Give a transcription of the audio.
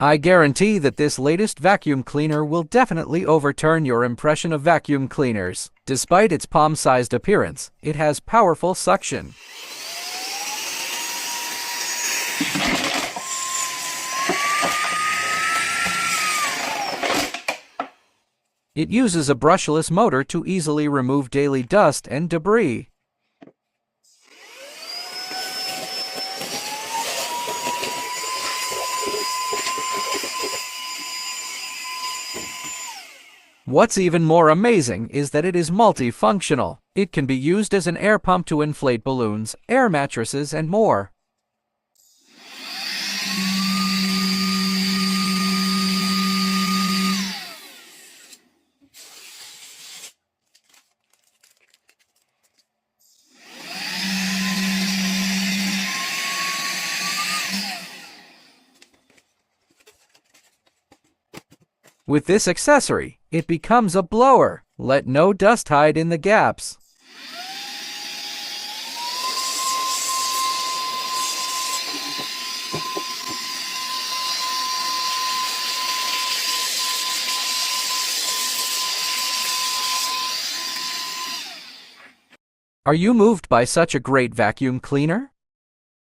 I guarantee that this latest vacuum cleaner will definitely overturn your impression of vacuum cleaners. Despite its palm-sized appearance, it has powerful suction. It uses a brushless motor to easily remove daily dust and debris. What's even more amazing is that it is multifunctional. It can be used as an air pump to inflate balloons, air mattresses, and more. With this accessory, it becomes a blower. Let no dust hide in the gaps. Are you moved by such a great vacuum cleaner?